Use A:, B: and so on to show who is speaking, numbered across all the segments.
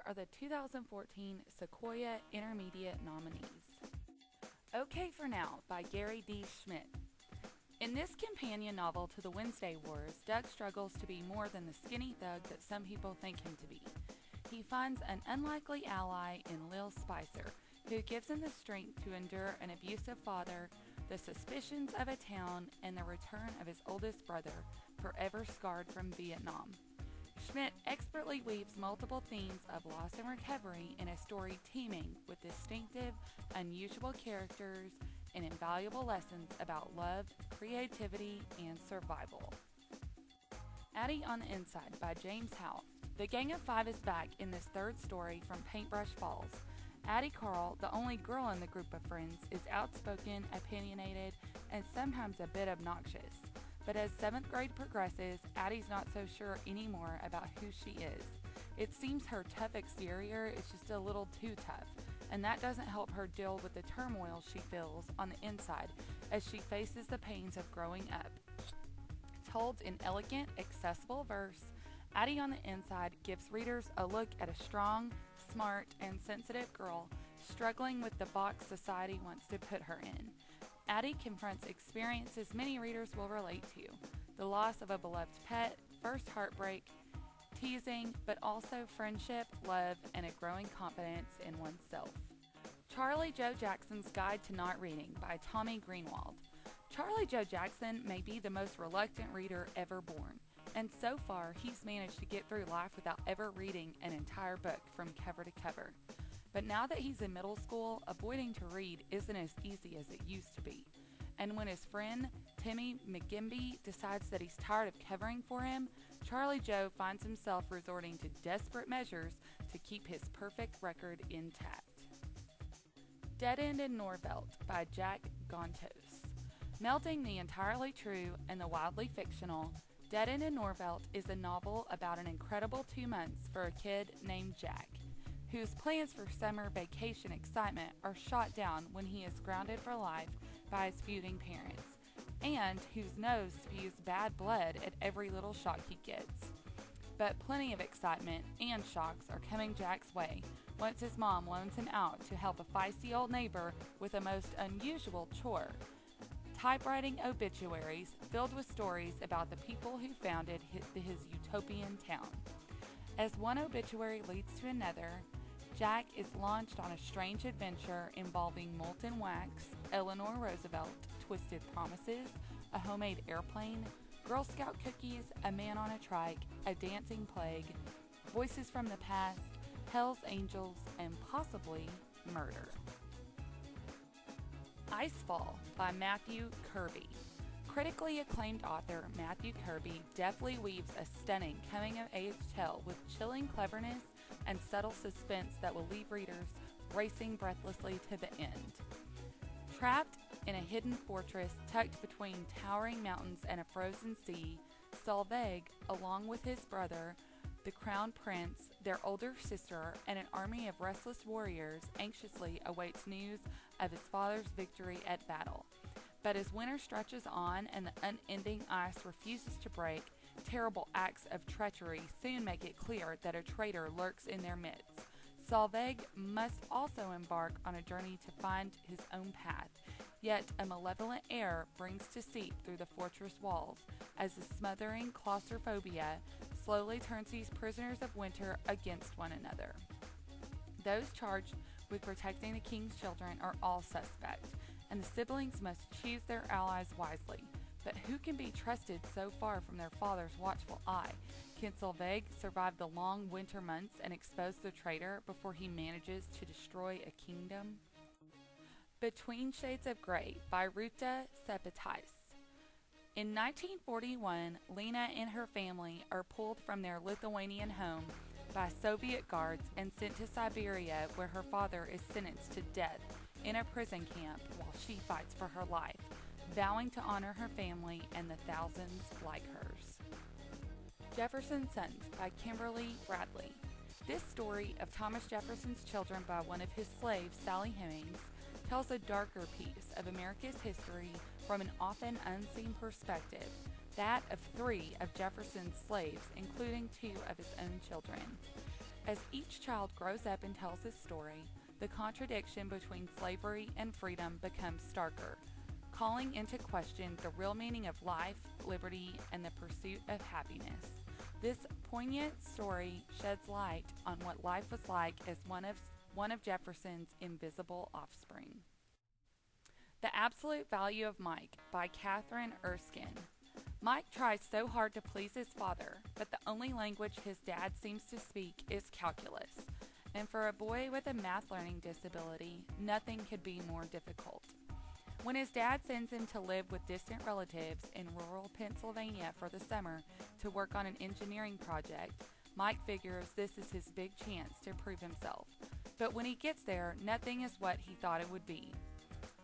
A: are the 2014 Sequoia Intermediate nominees. Okay for Now by Gary D. Schmidt. In this companion novel to the Wednesday Wars, Doug struggles to be more than the skinny thug that some people think him to be. He finds an unlikely ally in Lil Spicer, who gives him the strength to endure an abusive father, the suspicions of a town, and the return of his oldest brother, forever scarred from Vietnam. Schmidt expertly weaves multiple themes of loss and recovery in a story teeming with distinctive, unusual characters and invaluable lessons about love, creativity, and survival. Addie on the Inside by James Howe. The Gang of Five is back in this third story from Paintbrush Falls. Addie Carl, the only girl in the group of friends, is outspoken, opinionated, and sometimes a bit obnoxious. But as 7th grade progresses, Addie's not so sure anymore about who she is. It seems her tough exterior is just a little too tough, and that doesn't help her deal with the turmoil she feels on the inside as she faces the pains of growing up. Told in elegant, accessible verse, Addie on the Inside gives readers a look at a strong, smart, and sensitive girl struggling with the box society wants to put her in. Addie confronts experiences many readers will relate to: the loss of a beloved pet, first heartbreak, teasing, but also friendship, love, and a growing confidence in oneself. Charlie Joe Jackson's Guide to Not Reading by Tommy Greenwald. Charlie Joe Jackson may be the most reluctant reader ever born, and so far he's managed to get through life without ever reading an entire book from cover to cover. But now that he's in middle school, avoiding to read isn't as easy as it used to be. And when his friend, Timmy McGimby, decides that he's tired of covering for him, Charlie Joe finds himself resorting to desperate measures to keep his perfect record intact. Dead End in Norvelt by Jack Gontos. Melting the entirely true and the wildly fictional, Dead End in Norvelt is a novel about an incredible 2 months for a kid named Jack, whose plans for summer vacation excitement are shot down when he is grounded for life by his feuding parents, and whose nose spews bad blood at every little shock he gets. But plenty of excitement and shocks are coming Jack's way once his mom loans him out to help a feisty old neighbor with a most unusual chore: typewriting obituaries filled with stories about the people who founded his utopian town. As one obituary leads to another, Jack is launched on a strange adventure involving molten wax, Eleanor Roosevelt, twisted promises, a homemade airplane, Girl Scout cookies, a man on a trike, a dancing plague, voices from the past, Hell's Angels, and possibly murder. Icefall by Matthew Kirby. Critically acclaimed author Matthew Kirby deftly weaves a stunning coming-of-age tale with chilling cleverness and subtle suspense that will leave readers racing breathlessly to the end. Trapped in a hidden fortress tucked between towering mountains and a frozen sea, Solveig, along with his brother, the Crown Prince, their older sister, and an army of restless warriors anxiously awaits news of his father's victory at battle. But as winter stretches on and the unending ice refuses to break, terrible acts of treachery soon make it clear that a traitor lurks in their midst. Solveig must also embark on a journey to find his own path, yet a malevolent air brings deceit through the fortress walls as the smothering claustrophobia slowly turns these prisoners of winter against one another. Those charged with protecting the king's children are all suspect, and the siblings must choose their allies wisely. But who can be trusted so far from their father's watchful eye? Can Solveig survive the long winter months and expose the traitor before he manages to destroy a kingdom? Between Shades of Grey by Ruta Sepetys. In 1941, Lena and her family are pulled from their Lithuanian home by Soviet guards and sent to Siberia, where her father is sentenced to death in a prison camp while she fights for her life, vowing to honor her family and the thousands like hers. Jefferson's Sons by Kimberly Bradley. This story of Thomas Jefferson's children by one of his slaves, Sally Hemings, tells a darker piece of America's history from an often unseen perspective, that of 3 of Jefferson's slaves, including 2 of his own children. As each child grows up and tells his story, the contradiction between slavery and freedom becomes starker, calling into question the real meaning of life, liberty, and the pursuit of happiness. This poignant story sheds light on what life was like as one of Jefferson's invisible offspring. The Absolute Value of Mike by Catherine Erskine. Mike tries so hard to please his father, but the only language his dad seems to speak is calculus. And for a boy with a math learning disability, nothing could be more difficult. When his dad sends him to live with distant relatives in rural Pennsylvania for the summer to work on an engineering project, Mike figures this is his big chance to prove himself. But when he gets there, nothing is what he thought it would be.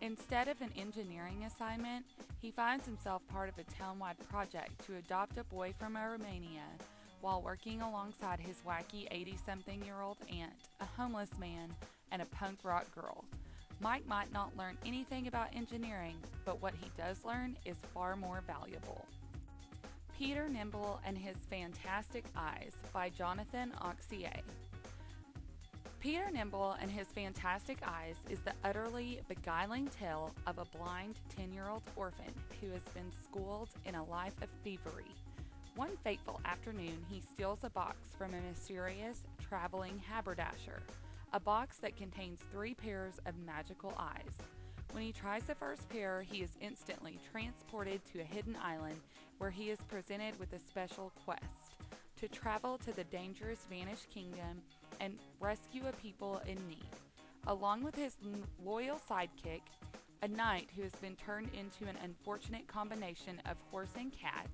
A: Instead of an engineering assignment, he finds himself part of a town-wide project to adopt a boy from Romania while working alongside his wacky 80-something-year-old aunt, a homeless man, and a punk rock girl. Mike might not learn anything about engineering, but what he does learn is far more valuable. Peter Nimble and His Fantastic Eyes by Jonathan Auxier. Peter Nimble and His Fantastic Eyes is the utterly beguiling tale of a blind 10-year-old orphan who has been schooled in a life of thievery. One fateful afternoon, he steals a box from a mysterious traveling haberdasher, a box that contains 3 pairs of magical eyes. When he tries the first pair, he is instantly transported to a hidden island where he is presented with a special quest to travel to the dangerous vanished kingdom and rescue a people in need. Along with his loyal sidekick, a knight who has been turned into an unfortunate combination of horse and cat,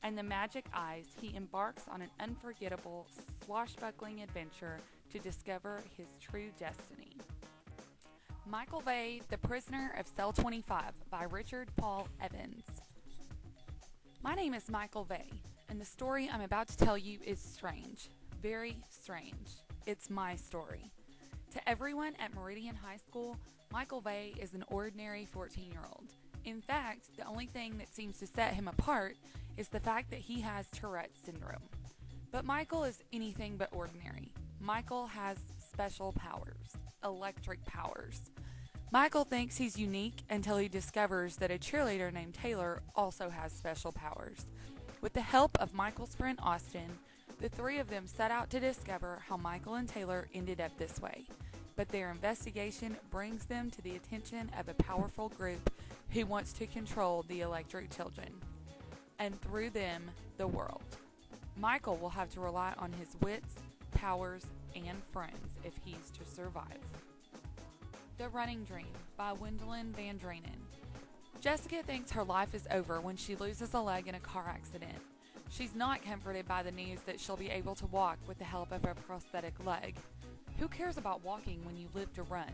A: and the magic eyes, he embarks on an unforgettable, swashbuckling adventure to discover his true destiny. Michael Vey, The Prisoner of Cell 25 by Richard Paul Evans. My name is Michael Vey, and the story I'm about to tell you is strange. Very strange. It's my story. To everyone at Meridian High School, Michael Vey is an ordinary 14-year-old. In fact, the only thing that seems to set him apart is the fact that he has Tourette's syndrome. But Michael is anything but ordinary. Michael has special powers, electric powers. Michael thinks he's unique until he discovers that a cheerleader named Taylor also has special powers. With the help of Michael's friend Austin, the 3 of them set out to discover how Michael and Taylor ended up this way. But their investigation brings them to the attention of a powerful group who wants to control the electric children, and through them, the world. Michael will have to rely on his wits, powers, and friends if he's to survive. The Running Dream by Wendelin Van Draanen. Jessica thinks her life is over when she loses a leg in a car accident. She's not comforted by the news that she'll be able to walk with the help of a prosthetic leg. Who cares about walking when you live to run?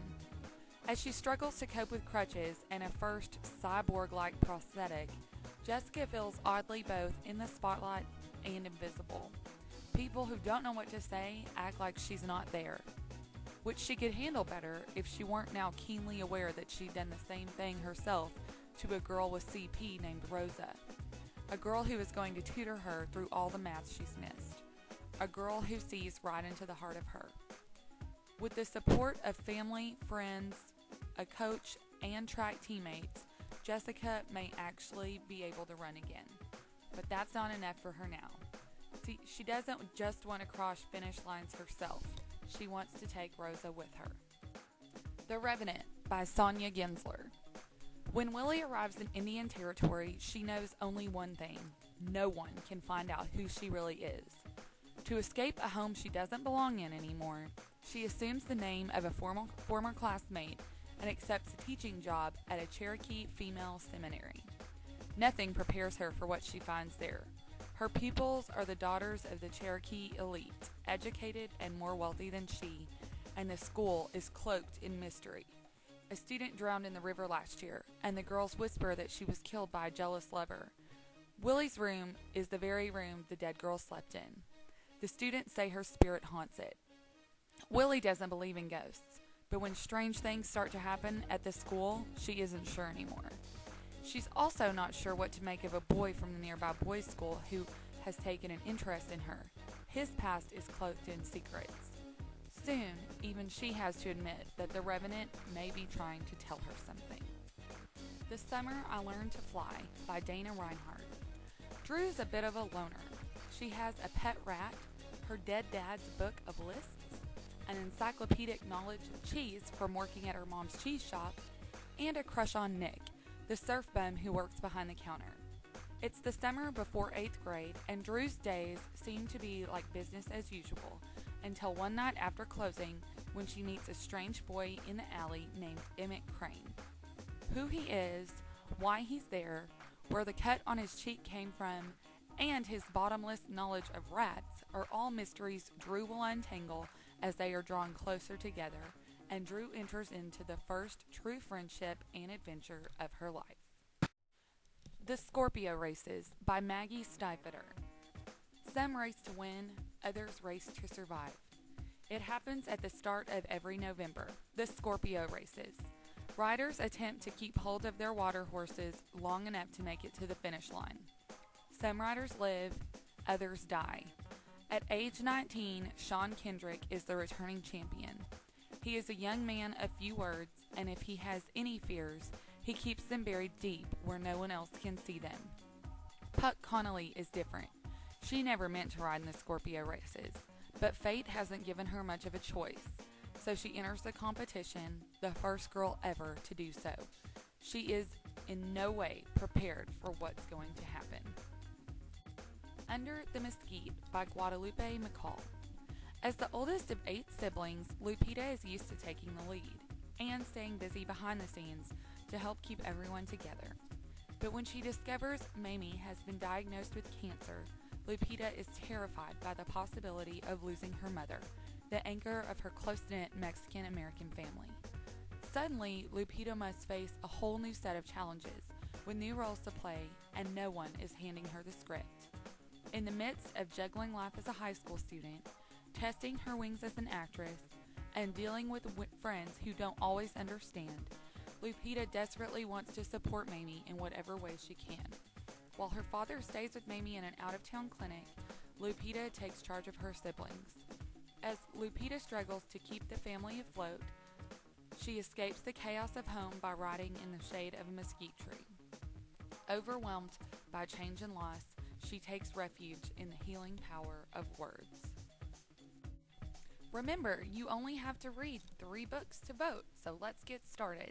A: As she struggles to cope with crutches and a first cyborg-like prosthetic, Jessica feels oddly both in the spotlight and invisible. People who don't know what to say act like she's not there, which she could handle better if she weren't now keenly aware that she'd done the same thing herself to a girl with CP named Rosa, a girl who is going to tutor her through all the math she's missed, a girl who sees right into the heart of her. With the support of family, friends, a coach, and track teammates, Jessica may actually be able to run again. But that's not enough for her now. See, she doesn't just want to cross finish lines herself. She wants to take Rosa with her. The Revenant by Sonia Gensler. When Willie arrives in Indian Territory, she knows only one thing. No one can find out who she really is. To escape a home she doesn't belong in anymore, she assumes the name of a former classmate and accepts a teaching job at a Cherokee female seminary. Nothing prepares her for what she finds there. Her pupils are the daughters of the Cherokee elite, educated and more wealthy than she, and the school is cloaked in mystery. A student drowned in the river last year, and the girls whisper that she was killed by a jealous lover. Willie's room is the very room the dead girl slept in. The students say her spirit haunts it. Willie doesn't believe in ghosts, but when strange things start to happen at the school, she isn't sure anymore. She's also not sure what to make of a boy from the nearby boys' school who has taken an interest in her. His past is cloaked in secrets. Soon, even she has to admit that the Revenant may be trying to tell her something. The Summer I Learned to Fly by Dana Reinhardt. Drew's a bit of a loner. She has a pet rat, her dead dad's book of lists, an encyclopedic knowledge of cheese from working at her mom's cheese shop, and a crush on Nick, the surf bum who works behind the counter. It's the summer before 8th grade, and Drew's days seem to be like business as usual, until one night after closing when she meets a strange boy in the alley named Emmett Crane. Who he is, why he's there, where the cut on his cheek came from, and his bottomless knowledge of rats are all mysteries Drew will untangle as they are drawn closer together, and Drew enters into the first true friendship and adventure of her life. The Scorpio Races by Maggie Stiefvater. Some race to win, others race to survive. It happens at the start of every November, the Scorpio Races. Riders attempt to keep hold of their water horses long enough to make it to the finish line. Some riders live, others die. At age 19, Sean Kendrick is the returning champion. He is a young man of few words, and if he has any fears, he keeps them buried deep where no one else can see them. Puck Connolly is different. She never meant to ride in the Scorpio Races, but fate hasn't given her much of a choice, so she enters the competition, the first girl ever to do so. She is in no way prepared for what's going to happen. Under the Mesquite by Guadalupe McCall. As the oldest of 8 siblings, Lupita is used to taking the lead and staying busy behind the scenes to help keep everyone together. But when she discovers Mamie has been diagnosed with cancer, Lupita is terrified by the possibility of losing her mother, the anchor of her close-knit Mexican-American family. Suddenly, Lupita must face a whole new set of challenges, with new roles to play, and no one is handing her the script. In the midst of juggling life as a high school student, testing her wings as an actress, and dealing with friends who don't always understand, Lupita desperately wants to support Mamie in whatever way she can. While her father stays with Mamie in an out-of-town clinic, Lupita takes charge of her siblings. As Lupita struggles to keep the family afloat, she escapes the chaos of home by riding in the shade of a mesquite tree. Overwhelmed by change and loss, she takes refuge in the healing power of words. Remember, you only have to read 3 books to vote, so let's get started.